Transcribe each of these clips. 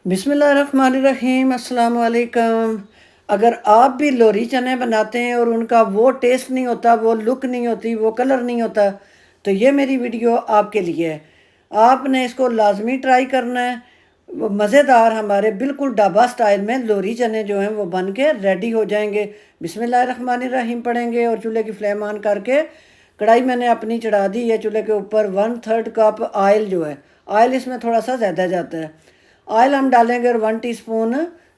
बिस्मिल्लाहिर्रहमानिर्रहीम, अस्सलाम वालेकुम। अगर आप भी लोरी चने बनाते हैं और उनका वो टेस्ट नहीं होता, वो लुक नहीं होती, वो कलर नहीं होता, तो ये मेरी वीडियो आपके लिए है। आपने इसको लाजमी ट्राई करना है। वो मज़ेदार हमारे बिल्कुल ढाबा स्टाइल में लोरी चने जो हैं वो बन के रेडी हो जाएंगे। बिस्मिल्लाहिर्रहमानिर्रहीम पढ़ेंगे और चूल्हे की फ्लेम ऑन करके कढ़ाई मैंने अपनी चढ़ा दी है। चूल्हे के ऊपर 1/3 कप ऑयल जो है, ऑयल इसमें थोड़ा सा ज़्यादा जाता है। ऑयल हम डालेंगे और 1 टीस्पून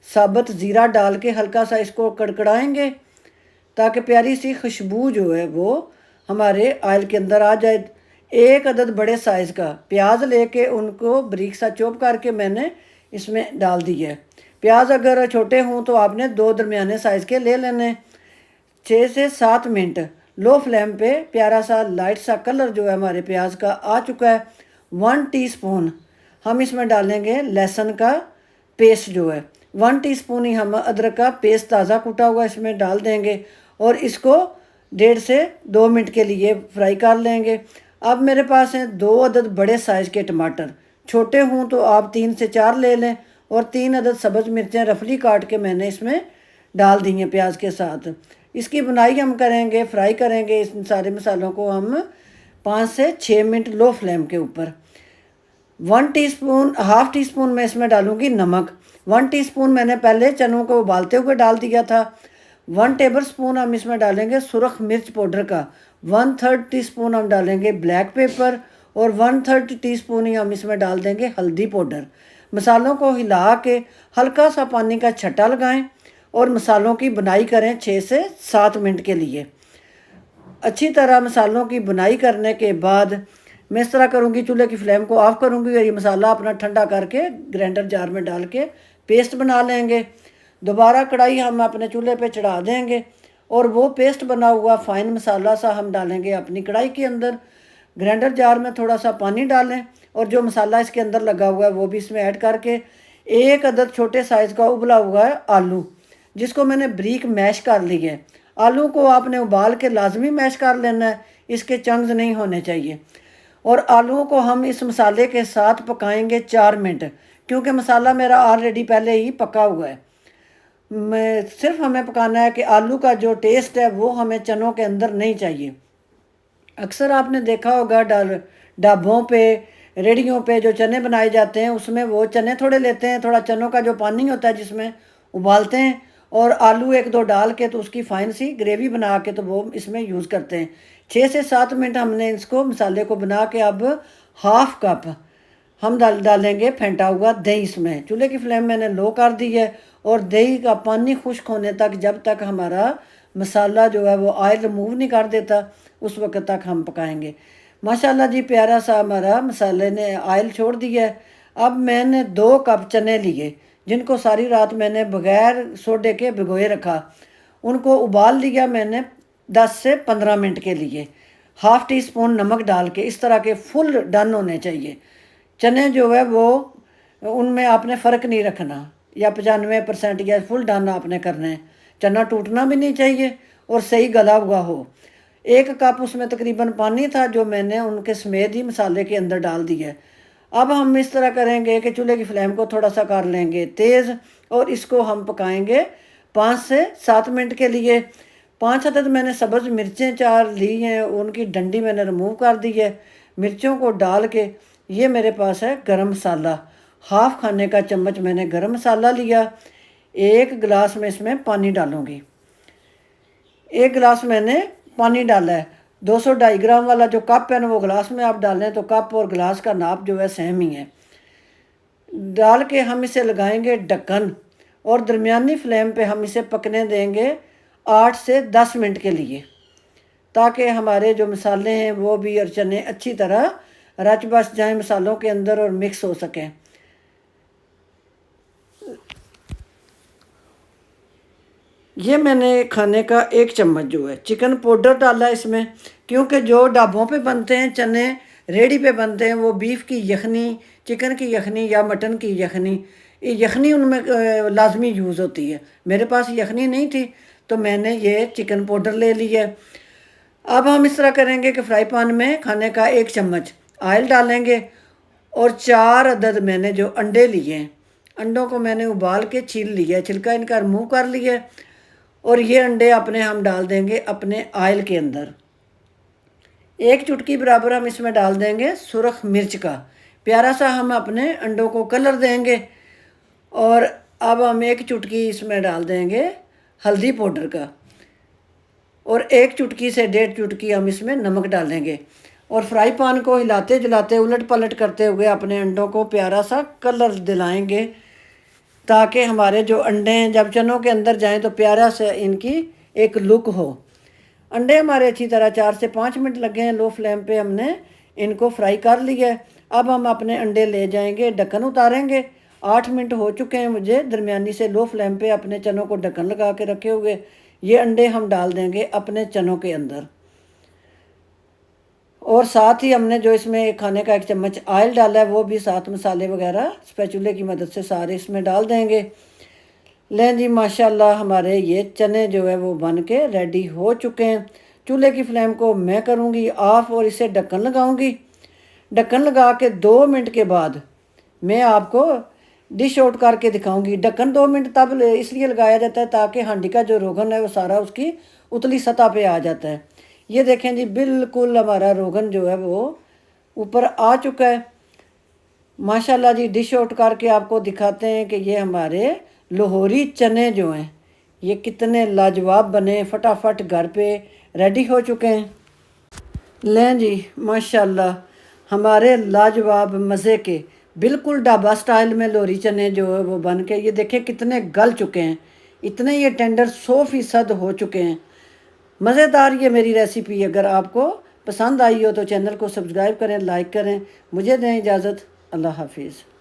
साबुत ज़ीरा डाल के हल्का सा इसको कड़कड़ाएंगे ताकि प्यारी सी खुशबू जो है वो हमारे ऑयल के अंदर आ जाए। एक अदद बड़े साइज़ का प्याज लेके उनको बारीक सा चॉप करके मैंने इसमें डाल दिया है। प्याज अगर छोटे हों तो आपने 2 दरमियाने साइज़ के ले लेने। 6 से 7 मिनट लो फ्लेम पे प्यारा सा लाइट सा कलर जो है हमारे प्याज का आ चुका है। 1 टीस्पून हम इसमें डालेंगे लहसुन का पेस्ट जो है। 1 टीस्पून ही हम अदरक का पेस्ट ताज़ा कूटा हुआ इसमें डाल देंगे और इसको 1.5 से 2 मिनट के लिए फ्राई कर लेंगे। अब मेरे पास हैं 2 अदद बड़े साइज़ के टमाटर। छोटे हों तो आप 3 से 4 ले लें और 3 अदद सब्ज़ मिर्चें रफली काट के मैंने इसमें डाल दी हैं प्याज के साथ। इसकी बुनाई हम करेंगे, फ्राई करेंगे इस सारे मसालों को हम 5 से 6 मिनट लो फ्लेम के ऊपर। 1 टीस्पून, हाफ़ टी स्पून मैं इसमें डालूँगी नमक। 1 टीस्पून मैंने पहले चनों को उबालते हुए डाल दिया था। 1 टेबल स्पून हम इसमें डालेंगे सुरख मिर्च पाउडर का। 1/3 टीस्पून हम डालेंगे ब्लैक पेपर और 1/3 टीस्पून ही हम इसमें डाल देंगे हल्दी पाउडर। मसालों को हिला के हल्का सा पानी का छट्टा लगाएं और मसालों की बुनाई करें 6 से 7 मिनट के लिए। अच्छी तरह मसालों की बुनाई करने के बाद मैं इस तरह करूँगी, चूल्हे की फ्लेम को ऑफ़ करूँगी और ये मसाला अपना ठंडा करके ग्राइंडर जार में डाल के पेस्ट बना लेंगे। दोबारा कढ़ाई हम अपने चूल्हे पे चढ़ा देंगे और वो पेस्ट बना हुआ फ़ाइन मसाला सा हम डालेंगे अपनी कढ़ाई के अंदर। ग्राइंडर जार में थोड़ा सा पानी डालें और जो मसाला इसके अंदर लगा हुआ है वो भी इसमें ऐड करके एक अदद छोटे साइज़ का उबला हुआ है आलू, जिसको मैंने बारीक मैश कर लिया है। आलू को आपने उबाल के लाजमी मैश कर लेना है, इसके चंक्स नहीं होने चाहिए। और आलूओं को हम इस मसाले के साथ पकाएंगे 4 मिनट, क्योंकि मसाला मेरा ऑलरेडी पहले ही पका हुआ है। मैं सिर्फ हमें पकाना है कि आलू का जो टेस्ट है वो हमें चनों के अंदर नहीं चाहिए। अक्सर आपने देखा होगा ढाबों पे, रेडियों पे जो चने बनाए जाते हैं उसमें वो चने थोड़े लेते हैं, थोड़ा चनों का जो पानी होता है जिसमें उबालते हैं और आलू 1-2 डाल के तो उसकी फ़ाइन सी ग्रेवी बना के तो वो इसमें यूज़ करते हैं। 6 से 7 मिनट हमने इसको मसाले को बना के अब हाफ़ कप हम डालेंगे फेंटा हुआ दही इसमें। चूल्हे की फ्लेम मैंने लो कर दी है और दही का पानी खुश्क होने तक, जब तक हमारा मसाला जो है वो ऑयल रिमूव नहीं कर देता, उस वक्त तक हम पकाएंगे। माशाल्लाह जी, प्यारा सा हमारा मसाले ने ऑयल छोड़ दिया है। अब मैंने 2 कप चने लिए जिनको सारी रात मैंने बग़ैर सोडे के भिगोए रखा। उनको उबाल लिया मैंने 10 से 15 मिनट के लिए। हाफ़ टी स्पून नमक डाल के इस तरह के फुल डन होने चाहिए चने जो है वो, उनमें आपने फ़र्क नहीं रखना, या 95% या फुल डन आपने करना है। चना टूटना भी नहीं चाहिए और सही गला हुआ हो। 1 कप उसमें तकरीबन पानी था जो मैंने उनके समेत ही मसाले के अंदर डाल दिया है। अब हम इस तरह करेंगे कि चूल्हे की फ्लेम को थोड़ा सा कर लेंगे तेज़ और इसको हम पकाएंगे 5 से 7 मिनट के लिए। 5 अदद मैंने सब्ज़ मिर्चें 4 ली हैं, उनकी डंडी मैंने रिमूव कर दी है। मिर्चों को डाल के ये मेरे पास है गरम मसाला, हाफ़ खाने का चम्मच मैंने गरम मसाला लिया। 1 गिलास में इसमें पानी डालूँगी। 1 गिलास मैंने पानी डाला है। 200-250 ग्राम वाला जो कप है ना वो गिलास में आप डालें तो कप और गिलास का नाप जो है सेम ही है। डाल के हम इसे लगाएंगे ढक्कन और दरमियानी फ्लेम पे हम इसे पकने देंगे 8 से 10 मिनट के लिए, ताकि हमारे जो मसाले हैं वो भी और चने अच्छी तरह रच बस जाएँ मसालों के अंदर और मिक्स हो सकें। ये मैंने खाने का 1 चम्मच जो है चिकन पाउडर डाला इसमें, क्योंकि जो ढाबों पे बनते हैं चने, रेडी पे बनते हैं, वो बीफ की यखनी, चिकन की यखनी या मटन की यखनी, ये यखनी उनमें लाजमी यूज़ होती है। मेरे पास यखनी नहीं थी तो मैंने ये चिकन पाउडर ले लिया। अब हम इस तरह करेंगे कि फ्राई पैन में खाने का 1 चम्मच ऑयल डालेंगे और 4 अदद मैंने जो अंडे लिए हैं, अंडों को मैंने उबाल के छील लिया है, छिलका इनका रिमूव कर लिया है। और ये अंडे अपने हम डाल देंगे अपने ऑयल के अंदर। एक चुटकी बराबर हम इसमें डाल देंगे सुरख मिर्च का, प्यारा सा हम अपने अंडों को कलर देंगे। और अब हम एक चुटकी इसमें डाल देंगे हल्दी पाउडर का, और एक चुटकी से 1.5 चुटकी हम इसमें नमक डालेंगे। और फ्राई पैन को हिलाते जलाते उलट पलट करते हुए अपने अंडों को प्यारा सा कलर दिलाएंगे, ताकि हमारे जो अंडे हैं जब चनों के अंदर जाएं तो प्यारा सा इनकी एक लुक हो। अंडे हमारे अच्छी तरह 4 से 5 मिनट लगे हैं, लो फ्लेम पे हमने इनको फ्राई कर लिया है। अब हम अपने अंडे ले जाएंगे, ढक्कन उतारेंगे। 8 मिनट हो चुके हैं मुझे दरमियानी से लो फ्लेम पे अपने चनों को ढक्कन लगा के रखे हुए। ये अंडे हम डाल देंगे अपने चनों के अंदर, और साथ ही हमने जो इसमें एक खाने का 1 चम्मच ऑयल डाला है वो भी साथ मसाले वगैरह स्पैचुले की मदद से सारे इसमें डाल देंगे। लें जी, माशाल्लाह हमारे ये चने जो है वो बन के रेडी हो चुके हैं। चूल्हे की फ्लेम को मैं करूँगी ऑफ और इसे ढक्कन लगाऊंगी। ढक्कन लगा के 2 मिनट के बाद मैं आपको डिश आउट करके दिखाऊंगी। ढक्कन 2 मिनट तब इसलिए लगाया जाता है ताकि हांडी का जो रोगन है वो सारा उसकी उतली सतह पे आ जाता है। ये देखें जी, बिल्कुल हमारा रोगन जो है वो ऊपर आ चुका है। माशाल्लाह जी, डिश आउट करके आपको दिखाते हैं कि ये हमारे लाहौरी चने जो हैं ये कितने लाजवाब बने, फटाफट घर पे रेडी हो चुके हैं। लें जी, माशाल्लाह हमारे लाजवाब मज़े के बिल्कुल ढाबा स्टाइल में लोहरी चने जो है वो बन के, ये देखें कितने गल चुके हैं, इतने ये टेंडर 100% हो चुके हैं। मज़ेदार ये मेरी रेसिपी अगर आपको पसंद आई हो तो चैनल को सब्सक्राइब करें, लाइक करें। मुझे दें इजाज़त। अल्लाह हाफिज़।